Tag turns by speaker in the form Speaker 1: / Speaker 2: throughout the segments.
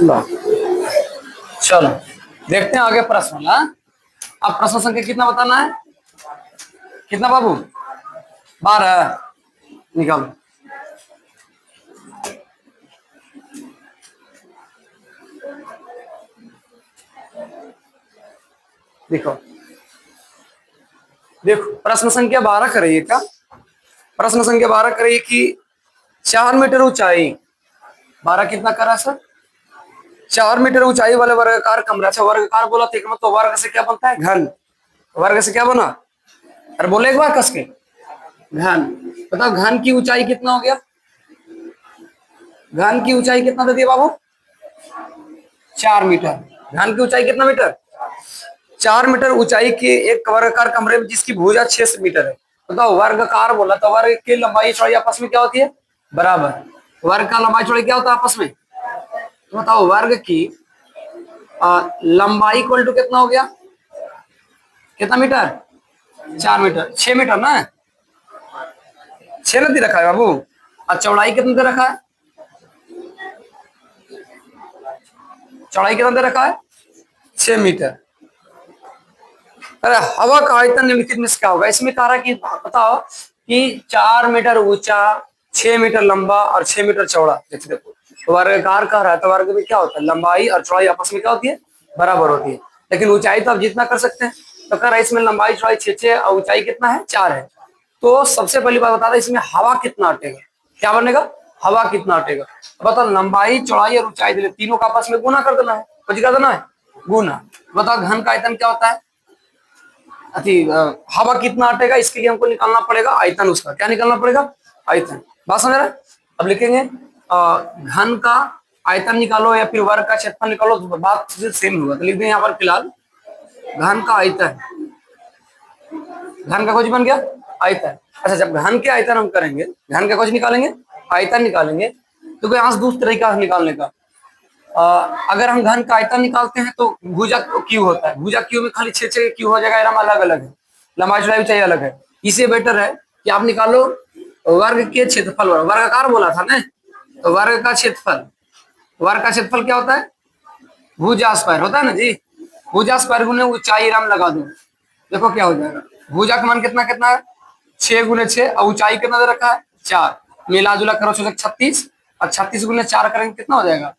Speaker 1: लो, चलो देखते हैं आगे प्रश्न। हाँ, अब प्रश्न संख्या कितना बताना है? कितना बाबू? 12। निकालो। देखो देखो, प्रश्न संख्या 12 करिए क्या? प्रश्न संख्या 12 करिए कि 4 मीटर ऊंचाई, 12 कितना करा सर? 4 मीटर ऊंचाई वाले वर्गाकार कमरा। अच्छा, वर्गाकार बोला ठीक है, तो वर्ग से क्या बनता है? घन। वर्ग से क्या बना? अरे बोले एक बार कस के, घन। बताओ घन की ऊंचाई कितना हो गया? घन की ऊंचाई कितना दे दिया बाबू? 4 मीटर। घन की ऊंचाई कितना मीटर? 4 मीटर ऊंचाई के एक वर्गाकार कमरे में जिसकी भुजा 6 मीटर है। बताओ वर्गाकार बोला तो वर्ग की लंबाई चौड़ाई आपस में क्या होती है? बराबर। वर्ग का लंबाई चौड़ाई क्या होता है आपस में? तो बताओ वर्ग की लंबाई इक्वल टू कितना हो गया? कितना मीटर? 4 मीटर। 6 मीटर ना? 6 ना दे रखा है बाबू। और चौड़ाई कितना दे रखा है? चौड़ाई कितना दे रखा है? 6 मीटर। अरे हवा का आयतन निम्नलिखित में से क्या होगा? इसमें कह रहा है कि बताओ कि 4 मीटर ऊंचा, 6 मीटर लंबा और 6 मीटर चौड़ा। देखो तो वर्गाकार कह रहा है, तो वर्ग में क्या होता है? लंबाई और चौड़ाई आपस में क्या होती है? बराबर होती है। लेकिन ऊंचाई तो आप जितना कर सकते हैं। तो कह रहा है इसमें लंबाई चौड़ाई 6 और ऊंचाई कितना है? 4 है। तो सबसे पहली बात बता दें, इसमें हवा कितना अटेगा? क्या बनेगा? हवा कितना अटेगा। बताओ लंबाई चौड़ाई और ऊंचाई दिले, तीनों का आपस में गुना कर देना है। कुछ कर देना है गुना। बताओ घन का आयतन क्या होता है? हवा कितना अटेगा, इसके लिए हमको निकालना पड़ेगा आयतन। उसका क्या निकालना पड़ेगा? आयतन। बात समझ रहे? अब लिखेंगे घन का आयतन निकालो या फिर वर्ग का क्षेत्रफल निकालो, तो बात सेम होगा। तो लिख दें यहाँ पर फिलहाल घन का आयतन। घन का कुछ बन गया आयतन। अच्छा, जब घन के आयतन हम करेंगे, घन का कुछ निकालेंगे, आयतन निकालेंगे, तो कोई यहाँ दूसरा तरीका है निकालने का। अगर हम घन का आयतन निकालते हैं तो भुजा क्यू होता है। भुजा क्यू में खाली 6 क्यू हो जाएगा, एरम अलग अलग है, लंबाई चौड़ाई ऊंचाई अलग है। इसे बेटर है कि आप निकालो वर्ग के क्षेत्रफल। वर्गाकार बोला था ना, तो वर्ग का क्षेत्रफल। वर्ग का क्षेत्रफल क्या होता है? भुजा स्क्वायर होता है ना जी। भुजा स्क्वायर गुने ऊंचाई एरम लगा दो, देखो क्या हो जाएगा। भुजा का मान कितना कितना है? 6 × 6 और ऊंचाई कितना दे रखा है? 4। मिला जुला करो 36, और 36 × 4 करेंगे कितना हो जाएगा?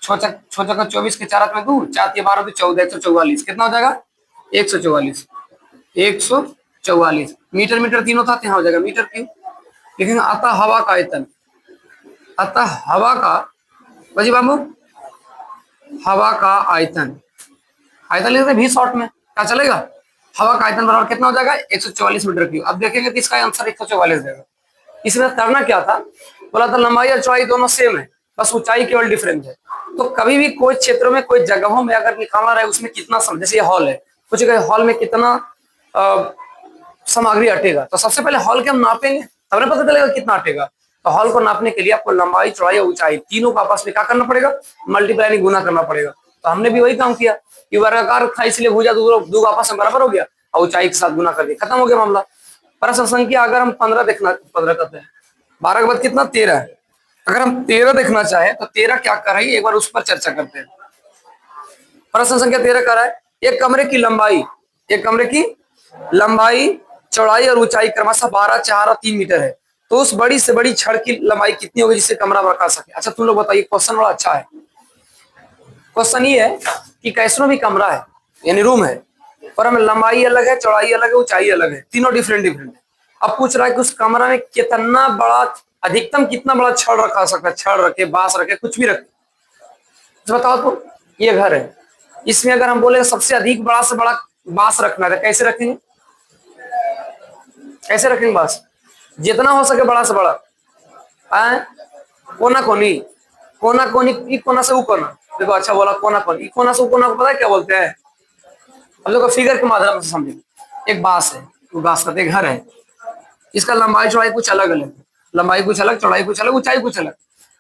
Speaker 1: 6×24 के 4 में 2, 4 × 12 14, 144। कितना हो जाएगा? 144। 144 मीटर। मीटर तीनों था, यहाँ हो जाएगा मीटर क्यूब। लेकिन अतः हवा का आयतन, अतः हवा का बजी बाबू, हवा का आयतन, आयतन लिखते भी शॉर्ट में, क्या चलेगा? हवा का आयतन बराबर कितना हो जाएगा? 144 मीटर क्यूब। अब देखेंगे तो इसका आंसर 144 देगा। इसमें करना क्या था? बोला था लंबाई और चौड़ाई दोनों सेम है, बस ऊंचाई केवल डिफरेंस है। तो कभी भी कोई क्षेत्रों में, कोई जगहों में अगर निकालना रहे उसमें कितना जैसे ये हॉल है, कुछ हॉल में कितना सामग्री अटेगा, तो सबसे पहले हॉल के हम नापेंगे, तब ना पता चलेगा कितना अटेगा। तो हॉल को नापने के लिए आपको लंबाई चौड़ाई और ऊंचाई तीनों का आपस में क्या करना पड़ेगा? मल्टीप्लाई, गुना करना पड़ेगा। तो हमने भी वही काम किया कि वर्गाकार था इसलिए भुजा दो आपस में बराबर हो गया और ऊंचाई के साथ गुना कर दिया, खत्म हो गया मामला। प्रश्न संख्या अगर हम 15 देखना, 15 करते हैं, 12 के बाद कितना? 13 है। अगर हम 13 देखना चाहे तो 13 क्या कर रही है, एक बार उस पर चर्चा करते हैं। प्रश्न संख्या 13 कर रहा है एक कमरे की लंबाई, एक कमरे की लंबाई चौड़ाई और ऊंचाई क्रमशः 12, 4 और 3 मीटर है। तो उस बड़ी से बड़ी छड़ की लंबाई कितनी होगी जिससे कमरा रखा सके? अच्छा तुम लोग बताइए, क्वेश्चन बड़ा अच्छा है। क्वेश्चन ये है कि कैसनो भी कमरा है यानी रूम है, पर हमें लंबाई अलग है, चौड़ाई अलग है, ऊंचाई अलग है, तीनों डिफरेंट डिफरेंट है। अब पूछ रहा है कि उस कमरा में कितना बड़ा, अधिकतम कितना बड़ा छड़ रखा सकता है? छड़ रखे, बांस रखे, कुछ भी रखे, तो बताओ। तो ये घर है, इसमें अगर हम बोले सबसे अधिक बड़ा से बड़ा बांस रखना है, कैसे रखेंगे? कैसे रखेंगे बांस? जितना हो सके बड़ा से बड़ा। कोना कोनी, कोना कोनी, ई कोना से वो कोना। देखो अच्छा बोला, कोना कोनी, कोना से वो कोना को पता है क्या बोलते हैं? हम लोग फिगर के माध्यम से समझेंगे। एक बांस है, वो बांस का घर है, इसका लंबाई चौड़ाई कुछ अलग अलग है, लंबाई कुछ अलग, चौड़ाई कुछ अलग, ऊंचाई कुछ अलग।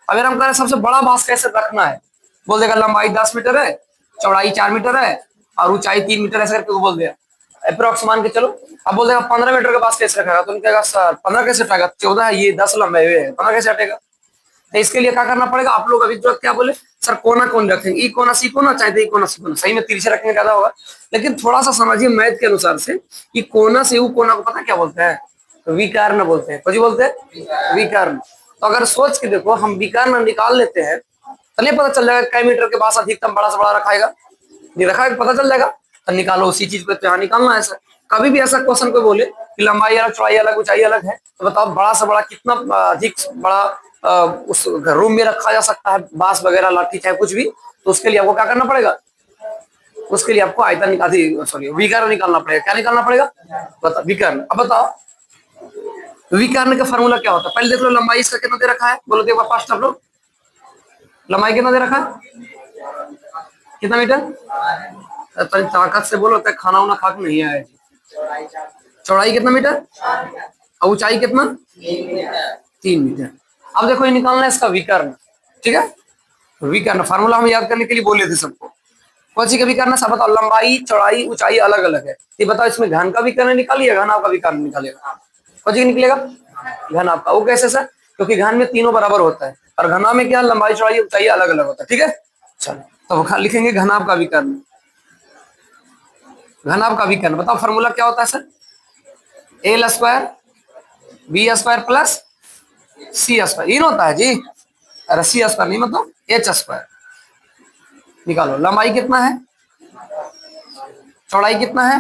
Speaker 1: अगर हम कह रहे हैं सबसे बड़ा बांस कैसे रखना है, बोल देगा लंबाई 10 मीटर है, चौड़ाई 4 मीटर है और ऊंचाई 3 मीटर ऐसे करके बोल दिया, अप्रोक्स मान के चलो। अब बोल देगा 15 मीटर का बांस कैसे रखेगा, तो कहेगा सर 15 कैसे हटेगा, 14 है ये, 10 लंबे हुए हैं, 15 कैसे हटेगा? तो इसके लिए क्या करना पड़ेगा, आप लोग अभी तुरंत क्या बोले सर कोना कौन रखेंगे, ई कोना सी कोना, चाहे तो ई कोना सी कोना, सही में तिरछे रखेंगे ज्यादा होगा, लेकिन थोड़ा सा समझिए मैथ के अनुसार से कि कोना से यू कोना को पता क्या बोलते हैं, तो विकर्ण बोलते हैं। कुछ बोलते हैं विकर्ण। तो अगर सोच के देखो हम विकर्ण निकाल लेते हैं तो नहीं पता चल जाएगा कई मीटर के पास अधिकतम बड़ा से बड़ा रखाएगा, नहीं रखाएगा पता चल जाएगा, तो निकालो उसी चीज को, तो यहाँ निकालना है सर। कभी भी ऐसा क्वेश्चन कोई बोले कि लंबाई अलग चौड़ाई अलग ऊंचाई अलग है, तो बताओ बड़ा से बड़ा कितना अधिक बड़ा उस रूम में रखा जा सकता है, बांस वगैरह लाठी चाहे कुछ भी, तो उसके लिए आपको क्या करना पड़ेगा, उसके लिए आपको आयतन निकाल सॉरी विकर्ण निकालना पड़ेगा। क्या निकालना पड़ेगा, बताओ विकर्ण। अब बताओ विकर्ण का फॉर्मूला क्या होता है, पहले देख लो लंबाई इसका कितना दे रखा है, बोलो देखो फास्ट आप लोग, लंबाई कितना दे रखा है, कितना मीटर, ताकत से बोलो, खाना उना खा के नहीं आया। चौड़ाई कितना मीटर और ऊंचाई कितना, 3 मीटर। अब देखो ये निकालना है इसका विकर्ण, ठीक है। विकर्ण फार्मूला हम याद करने के लिए बोले थे सबको, कौन सी का विकर्ण, सब बताओ, लंबाई चौड़ाई ऊंचाई अलग अलग है, ये बताओ इसमें घन का विकर्ण निकालिए, घनाभ का विकर्ण निकालिएगा, कौन सी निकलेगा, घनाभ का। वो कैसे सर, क्योंकि घन में तीनों बराबर होता है और घनाभ में क्या लंबाई चौड़ाई ऊंचाई अलग अलग होता है, ठीक है। चलो तो लिखेंगे घनाभ का विकर्ण, घनाभ का विकर्ण। बताओ फॉर्मूला क्या होता है sir, L square B square plus C square, ये होता है जी, अरे सी स्क्वायर नहीं मतलब एच स्क्वायर। निकालो लंबाई कितना है, चौड़ाई कितना है,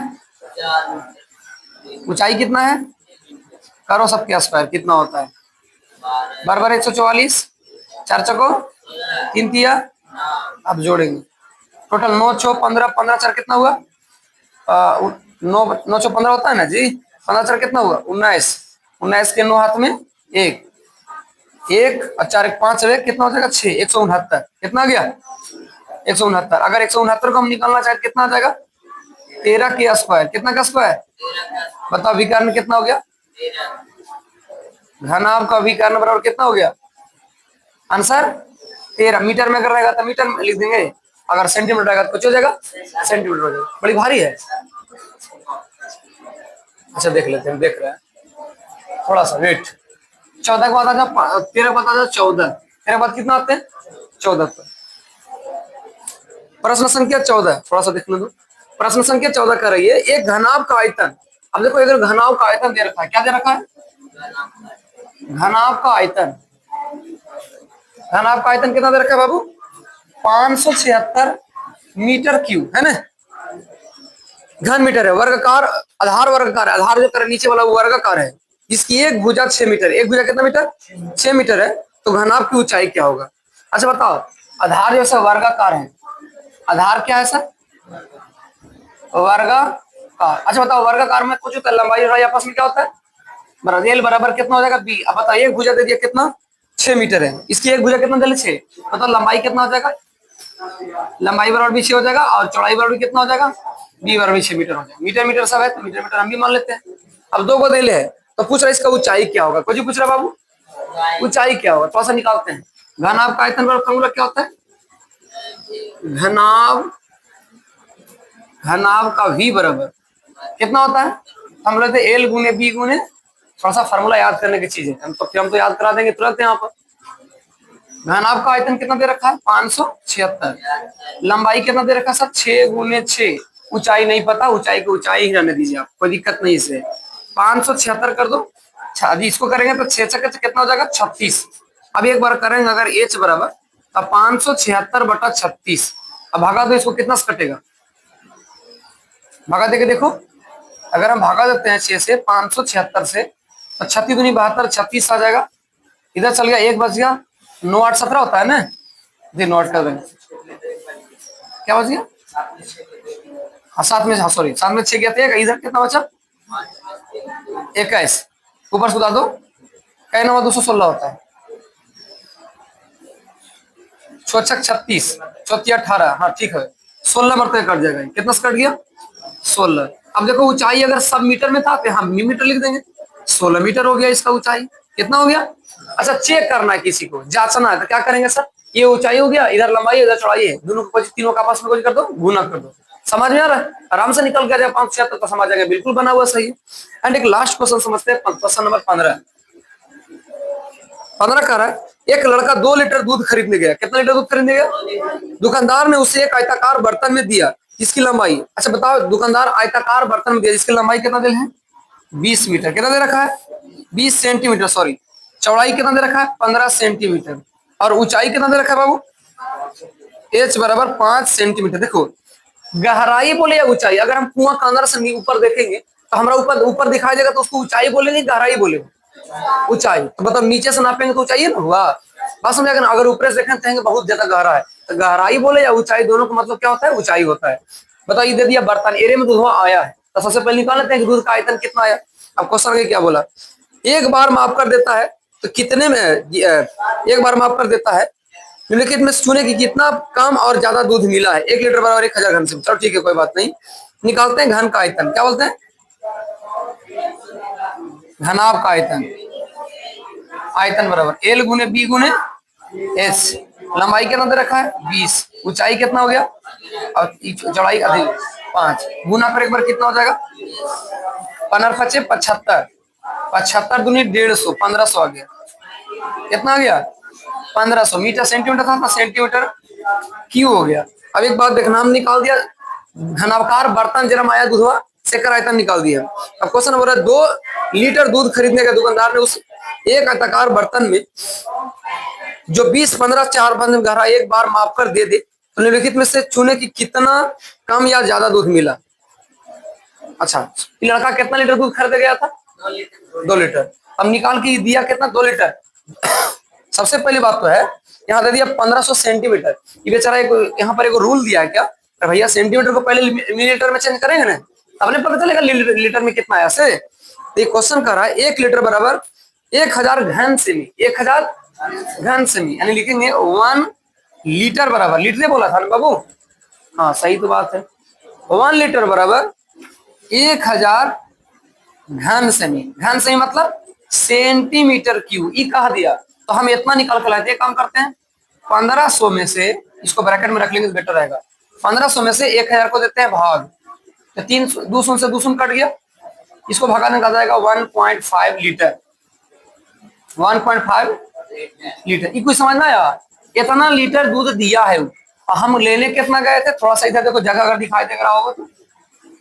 Speaker 1: ऊंचाई कितना है, करो सबके स्क्वायर कितना होता है, बराबर 144, 4 चको 3 तिया, अब जोड़ेंगे टोटल 9 6 15, 15 4 कितना हुआ, 9 9 6 15 होता है ना जी, 15 4 कितना हुआ 19, 19 के 9 हाथ में 1 1 और 4 1 5 कितना हो जाएगा 6, 169, कितना आ गया 169। अगर 169 को हम निकालना चाहे कितना आ जाएगा, 13 के स्क्वायर, कितना का स्क्वायर, बताओ विकर्ण कितना हो गया, घनाभ का विकर्ण बराबर कितना हो गया, आंसर 13। मीटर में अगर रहेगा तो मीटर में लिख देंगे, अगर सेंटीमीटर रहेगा तो कुछ हो जाएगा सेंटीमीटर हो जाएगा, बड़ी भारी है। अच्छा देख लेते हैं, देख रहे हैं थोड़ा सा वेट, 14 के बाद आ जाओ, 13 के बाद आ जाओ 14, 13 के बाद कितना आते हैं 14 पर। प्रश्न संख्या 14 थोड़ा सा देखने दो, प्रश्न संख्या 14 कर रही है एक घनाभ का आयतन। अब देखो इधर घनाभ का आयतन दे रखा है, क्या दे रखा है, घनाभ का आयतन, घनाभ का आयतन कितना दे रखा है बाबू, 576 मीटर क्यूब है ना, घन मीटर है, वर्गाकार आधार वर्गाकार है, आधार जो कर नीचे वाला वर्गाकार है, जिसकी एक भुजा 6 मीटर, एक भुजा कितना मीटर 6 मीटर है, तो घनाभ की ऊंचाई क्या होगा। अच्छा बताओ आधार जैसा वर्गाकार है, आधार क्या है सर, वर्गाकार। अच्छा बताओ वर्गाकार में कुछ होता है, लंबाई और आपस में क्या होता है बराबर, एल बराबर कितना हो जाएगा बी। अब बताओ एक भुजा दे दिया कितना 6 मीटर है, इसकी एक भुजा कितना दे 6, बताओ लंबाई कितना हो जाएगा, लंबाई बराबर भी 6 हो जाएगा और चौड़ाई बराबर कितना हो जाएगा, बी बराबर 6 मीटर हो जाएगा। मीटर मीटर सब है तो मीटर मीटर हम भी मान लेते हैं। अब 2 को दे ले तो पूछ रहा है इसका ऊंचाई क्या होगा, कुछ पूछ रहा है बाबू ऊंचाई क्या होगा, थोड़ा सा निकालते हैं। घनाभ का आयतन बराबर फॉर्मूला क्या होता है, घनाभ, घनाभ का v बराबर कितना होता है, हम लेते हैं एल गुने बी गुने, थोड़ा सा फॉर्मूला याद करने की चीज है, हम तो याद करा देंगे तुरंत यहाँ पर। घनाभ का आयतन कितना दे रखा है 576, लंबाई कितना दे रखा है सर 6 गुने 6, ऊंचाई नहीं पता, ऊंचाई को ऊंचाई ही रहने दीजिए आप, कोई दिक्कत नहीं इसे, 576 कर दो, अभी इसको करेंगे तो 6 6 कितना हो जाएगा 36। अब एक बार करेंगे अगर h बराबर तो 576/36, अब भागा दो इसको कितना से कटेगा, भागा देके देखो, अगर हम भागा देते हैं 6 से 576 से तो 36 दूनी 72, 36 आ जाएगा, इधर चल गया 1 बच गया, 9 8 17 होता है ना, जी नोट कर देंगे, क्या बच गया, हाँ 7 में, हाँ सॉरी 7 में 6 गया था, इधर कितना बचा 21, ऊपर सुधा दो, कै 9 216 होता है, 6 6 36, 34 18, हाँ ठीक है 16 मरते कट जाएगा, कितना से कट गया 16। अब देखो ऊंचाई अगर सब मीटर में था तो हम मीटर लिख देंगे, 16 मीटर हो गया इसका ऊंचाई, कितना हो गया। अच्छा चेक करना है किसी को, जांचना है तो क्या करेंगे सर, ये ऊंचाई हो गया, इधर लंबाई इधर चौड़ाई है, दोनों को तीनों का आपस में कुछ कर दो, गुना कर दो, समझ में आ रहा है, आराम से निकल गया 576 तो समझ जाएगा, बिल्कुल बना हुआ सही है। एंड एक लास्ट क्वेश्चन समझते हैं, क्वेश्चन नंबर 15 15 कर रहा है, एक लड़का 2 लीटर दूध खरीदने गया। कितना लीटर दूध खरीदने गया? दुकानदार ने उसे एक आयताकार बर्तन में दिया जिसकी लंबाई, अच्छा बताओ, दुकानदार आयताकार बर्तन में दिया जिसकी लंबाई कितना दे है? 20 मीटर। कितना दे रखा है? 20 सेंटीमीटर, सॉरी। चौड़ाई कितना दे रखा है? 15 सेंटीमीटर। और ऊंचाई कितना दे रखा है बाबू? h बराबर 5 सेंटीमीटर। देखो गहराई बोले या ऊंचाई, अगर हम कुआं का अंदर से ऊपर देखेंगे तो हमारा ऊपर ऊपर दिखाई देगा, तो उसको ऊंचाई बोलेंगे गहराई बोलेंगे? ऊंचाई। तो मतलब नीचे से नापेंगे तो ऊंचाई है ना, हुआ बात समझ। अगर ऊपर से देखें तो बहुत ज्यादा गहरा है, तो गहराई बोले या ऊंचाई, दोनों का मतलब क्या होता है? ऊंचाई होता है। बताओ ये दे दिया बर्तन, एरिया में दूध आया है, तो सबसे पहले निकाल लेते हैं कि दूध का आयतन कितना आया। अब क्वेश्चन में क्या बोला? एक बार माफ कर देता है तो कितने में, एक बार माफ कर देता है निम्नलिखित में चुने की कितना कम और ज्यादा दूध मिला है। 1 लीटर बराबर 1000 घन से। चलो ठीक है, कोई बात नहीं। निकालते हैं घन का आयतन। क्या बोलते हैं? घनाभ का आयतन। आयतन बराबर एल गुने बी गुने एस। लंबाई कितना दे रखा है? 20। ऊंचाई कितना हो गया? और चौड़ाई अधिक 5। गुना पर एक बार कितना हो जाएगा? 15 पचे 75। 75 दूनी 150, 1500 आ गया। कितना आ गया? 1500। मीटर सेंटीमीटर था, सेंटीमीटर क्यू हो गया। अब एक बात देखना, हम निकाल दिया घनाकार बर्तन जरा आया दूधवा सेकर आयतन निकाल दिया। अब क्वेश्चन बोल रहा है 2 लीटर दूध खरीदने का दुकानदार ने उस एक आयताकार बर्तन में जो 20-15 4 बंद गहरा एक बार माप कर दे दे तो निम्नलिखित में से चुने की कितना कम या ज्यादा दूध मिला। अच्छा, ये लड़का कितना लीटर दूध खरीद गया था? 2 लीटर। अब निकाल के दिया कितना? 2 लीटर। सबसे पहली बात तो है यहाँ दे दिया 1500 सेंटीमीटर। ये बेचारा यहाँ पर एक रूल दिया है क्या? भैया सेंटीमीटर को पहले मिलीलीटर में चेंज करेंगे ना, तब नहीं पता चलेगा लीटर में कितना आया से। तो ये क्वेश्चन कर रहा है 1 लीटर बराबर 1000 घन सेमी। 1000 घन सेमी यानी लिखेंगे 1 लीटर बराबर, लीटर बोला था ना बाबू? हाँ सही तो बात है। 1 लीटर बराबर 1000 घन सेमी। घन सेमी मतलब सेंटीमीटर क्यूब। ये कहा दिया तो हम इतना निकाल कर लाते हैं। काम करते हैं 1500 में से, इसको ब्रैकेट में रख लेंगे तो बेटर रहेगा। 1500 में से 1000 को देते हैं भाग, तो 3 दूसरों से दूसरों कट गया, इसको भगाने का जाएगा 1.5 लीटर। 1.5 लीटर। ये कुछ समझ ना आया? इतना लीटर दूध दिया है और हम लेने कितना गए थे? थोड़ा सा इधर देखो, जगह अगर दिखाई दे रहा होगा तो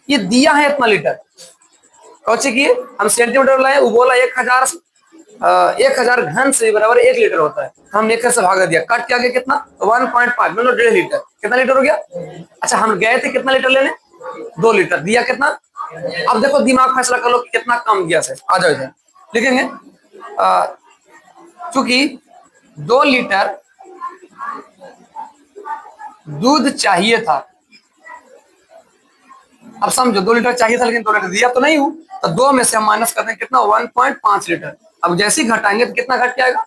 Speaker 1: ये दिया है इतना लीटर। कौचे की हम सेंटीमीटर लाए, वो बोला 1000 घन से बराबर 1 लीटर होता है। हम 1 से भागा दिया, कट के आगे कितना? 1.5 मतलब 1.5 लीटर। कितना लीटर हो गया? अच्छा, हम गए थे कितना लीटर लेने? 2 लीटर। दिया कितना? अब देखो दिमाग फैसला कर लो कि कितना कम दिया से। आ जाओ इधर लिखेंगे, चूंकि 2 लीटर दूध चाहिए था। अब समझो 2 लीटर चाहिए था लेकिन 2 लीटर दिया तो नहीं हूं, तो 2 में से हम माइनस करते हैं कितना? 1.5 लीटर। अब जैसे ही घटाएंगे तो कितना घट के आएगा?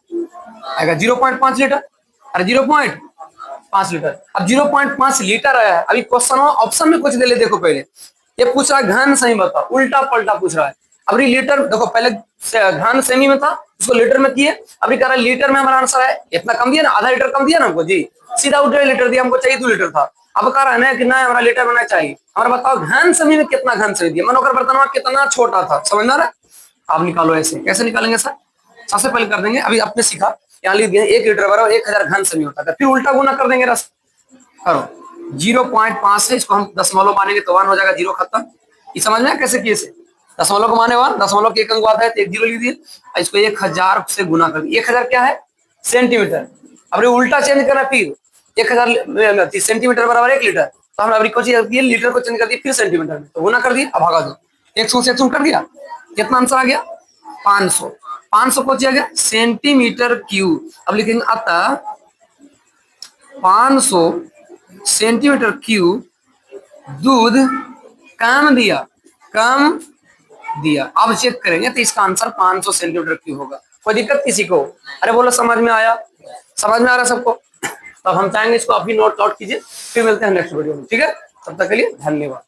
Speaker 1: आएगा 0.5 लीटर। अरे 0.5 लीटर। अब 0.5 लीटर आया है। अभी क्वेश्चन ऑप्शन में कुछ दे ले, देखो पहले ये पूछ रहा है घन सेमी बताओ, उल्टा पलटा पूछ रहा है। अब लीटर देखो, पहले घन सेमी में था, उसको लीटर में किए। अभी कह रहा है लीटर में हमारा आंसर है इतना कम दिया ना, आधा लीटर कम दिया ना हमको जी, सीधा 1.5 लीटर दिया। हमको चाहिए 2 लीटर था। अब कह रहा है ना कि ना हमारा लीटर बनना चाहिए। हमारा बताओ घन सेमी में कितना घन सेमी दिया, मनोकर बर्तन कितना छोटा था, समझ ना रहा? आप निकालो ऐसे। कैसे निकालेंगे सर? सबसे पहले कर देंगे, अभी आपने सीखा यहाँ लिख दिया 1 लीटर बराबर 1000 घन सेमी होता है। फिर उल्टा गुना कर देंगे, रस करो 0.5 है, इसको हम दशमलव मानेंगे तो 1 हो जाएगा, 0 खत्म। ये समझ में कैसे किए से? दशमलव को माने 1, दशमलव के एक अंक आता है तो 1 0 लिख दिए, इसको 1000 से गुना कर दिया। 1000 क्या है? सेंटीमीटर। अब उल्टा चेंज करना, फिर 1000 सेंटीमीटर बराबर 1 लीटर, तो हमने अभी कुछ लीटर को चेंज कर दिया, फिर सेंटीमीटर में तो गुना कर दिया। अब भागा दो, 100 से 100 कर दिया, कितना आंसर आ गया? 500। 500 को गया सेंटीमीटर क्यूब। अब लिखेंगे अतः 500 सेंटीमीटर क्यूब दूध कम दिया, कम दिया। अब चेक करेंगे तो इसका आंसर 500 सेंटीमीटर क्यूब होगा। कोई दिक्कत किसी को? अरे बोलो समझ में आया? समझ में आ रहा सबको? तो हम चाहेंगे इसको अभी नोट आउट कीजिए, फिर मिलते हैं नेक्स्ट वीडियो में, ठीक है? तब तक के लिए धन्यवाद।